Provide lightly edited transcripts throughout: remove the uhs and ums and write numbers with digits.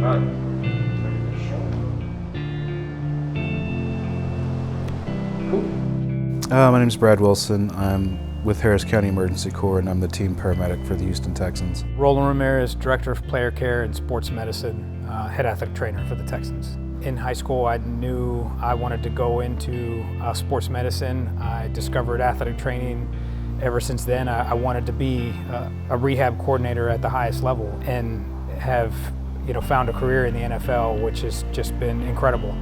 My name is Brad Wilson. I'm with Harris County Emergency Corps, and I'm the team paramedic for the Houston Texans. Roland Ramirez, Director of Player Care and Sports Medicine, Head Athletic Trainer for the Texans. In high school, I knew I wanted to go into sports medicine. I discovered athletic training. Ever since then, I wanted to be a rehab coordinator at the highest level, and have found a career in the NFL, which has just been incredible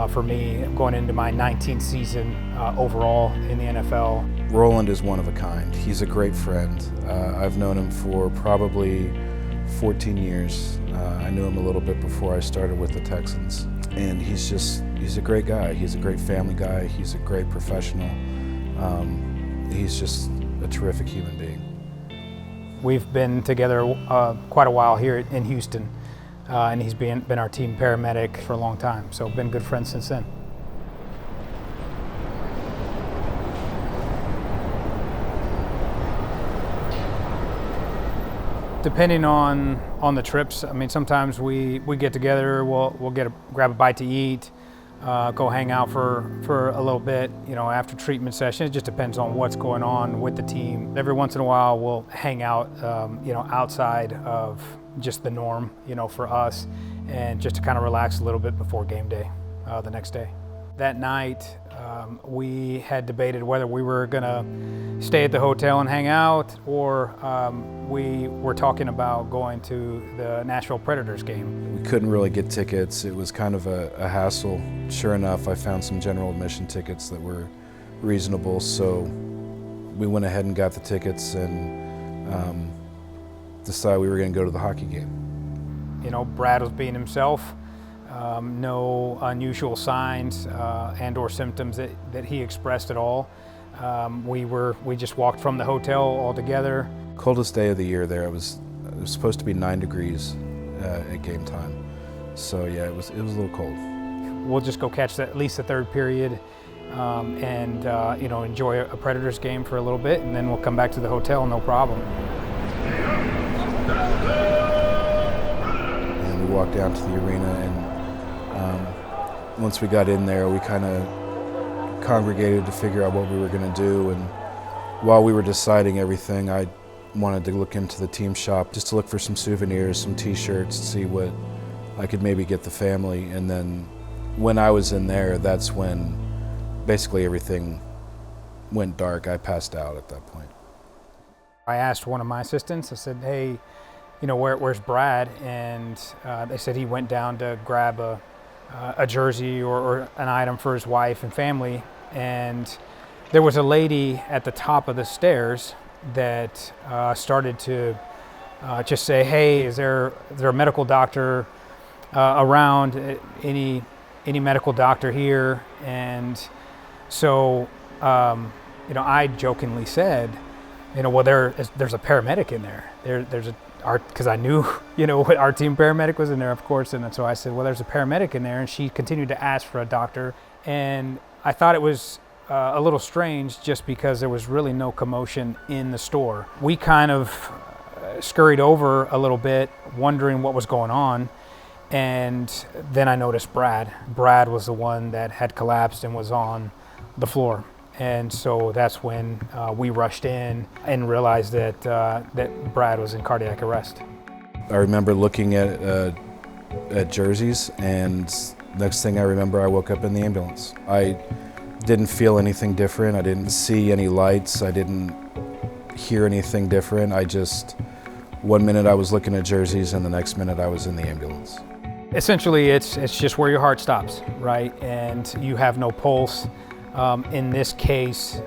for me, going into my 19th season overall in the NFL. Roland is one of a kind. He's a great friend. I've known him for probably 14 years. I knew him a little bit before I started with the Texans. And he's a great guy. He's a great family guy. He's a great professional. He's just a terrific human being. We've been together quite a while here in Houston, and he's been our team paramedic for a long time, so been good friends since then. Depending on the trips, I mean, sometimes we get together, we'll grab a bite to eat, go hang out for a little bit, after treatment session. It just depends on what's going on with the team. Every once in a while, we'll hang out, outside of just the norm, for us, and just to kind of relax a little bit before game day the next day. That night, we had debated whether we were gonna stay at the hotel and hang out, or we were talking about going to the Nashville Predators game. We couldn't really get tickets. It was kind of a hassle. Sure enough, I found some general admission tickets that were reasonable, so we went ahead and got the tickets and decided we were gonna go to the hockey game. Brad was being himself. No unusual signs and or symptoms that he expressed at all. We just walked from the hotel all together. Coldest day of the year there. It was supposed to be 9 degrees at game time. So yeah, it was a little cold. We'll just go catch at least the third period and enjoy a Predators game for a little bit, and then we'll come back to the hotel, no problem. And we walked down to the arena, and once we got in there, we kind of congregated to figure out what we were going to do. And while we were deciding everything, I wanted to look into the team shop just to look for some souvenirs, some t-shirts, to see what I could maybe get the family. And then when I was in there, that's when basically everything went dark. I passed out at that point. I asked one of my assistants, I said, hey, where's Brad? And they said he went down to grab a jersey or an item for his wife and family. And there was a lady at the top of the stairs that started to just say, hey, is there a medical doctor around? Any medical doctor here? And so, I jokingly said, well, there's a paramedic in there. Because I knew, our team paramedic was in there, of course, and so I said, well, there's a paramedic in there, and she continued to ask for a doctor, and I thought it was a little strange just because there was really no commotion in the store. We kind of scurried over a little bit, wondering what was going on, and then I noticed Brad. Brad was the one that had collapsed and was on the floor. And so that's when we rushed in and realized that Brad was in cardiac arrest. I remember looking at jerseys, and next thing I remember, I woke up in the ambulance. I didn't feel anything different. I didn't see any lights. I didn't hear anything different. One minute I was looking at jerseys, and the next minute I was in the ambulance. Essentially, it's just where your heart stops, right? And you have no pulse. In this case,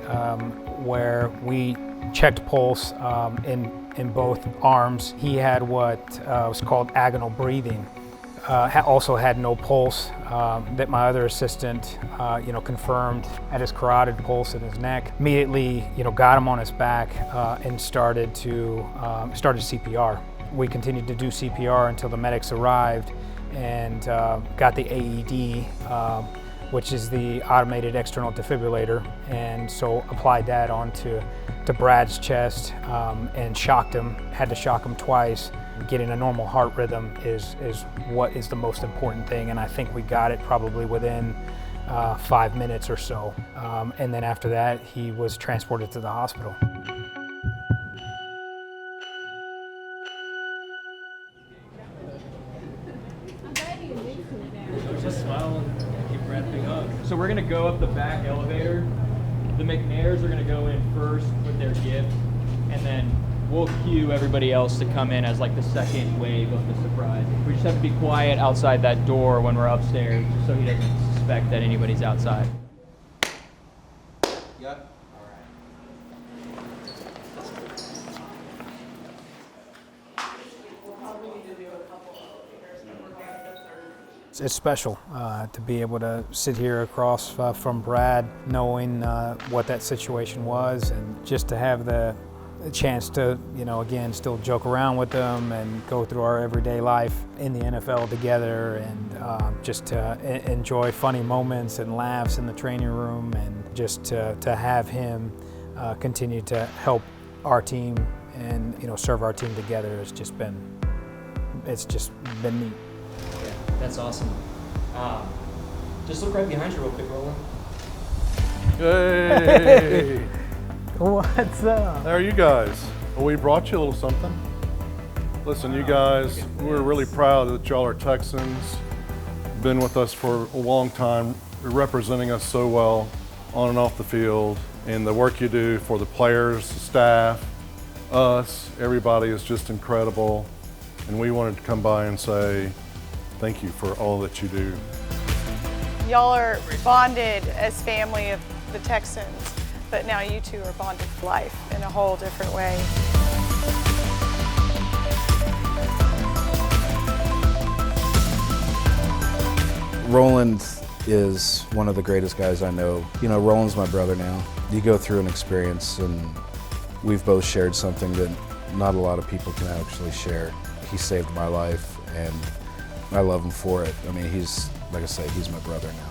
where we checked pulse in both arms, he had what was called agonal breathing. Also had no pulse that my other assistant, confirmed at his carotid pulse in his neck. Immediately, got him on his back and started CPR. We continued to do CPR until the medics arrived and got the AED. Which is the automated external defibrillator, and so applied that onto to Brad's chest and shocked him, had to shock him twice. Getting a normal heart rhythm is what is the most important thing, and I think we got it probably within 5 minutes or so. And then after that, he was transported to the hospital. Just smile and keep Brad big hug. So we're gonna go up the back elevator. The McNairs are gonna go in first with their gift, and then we'll cue everybody else to come in as like the second wave of the surprise. We just have to be quiet outside that door when we're upstairs, just so he doesn't suspect that anybody's outside. Yep. It's special to be able to sit here across from Brad, knowing what that situation was, and just to have the chance to, again, still joke around with them and go through our everyday life in the NFL together, and just to enjoy funny moments and laughs in the training room, and just to have him continue to help our team and serve our team together has just been, it's just been neat. That's awesome. Just look right behind you real quick, Roland. Hey! What's up? How are you guys? Well, we brought you a little something. Listen, you guys, we're really proud that y'all are Texans. Been with us for a long time. You're representing us so well on and off the field. And the work you do for the players, the staff, us, everybody is just incredible. And we wanted to come by and say thank you for all that you do. Y'all are bonded as family of the Texans, but now you two are bonded for life in a whole different way. Roland is one of the greatest guys I know. Roland's my brother now. You go through an experience and we've both shared something that not a lot of people can actually share. He saved my life and I love him for it. I mean, like I say, he's my brother now.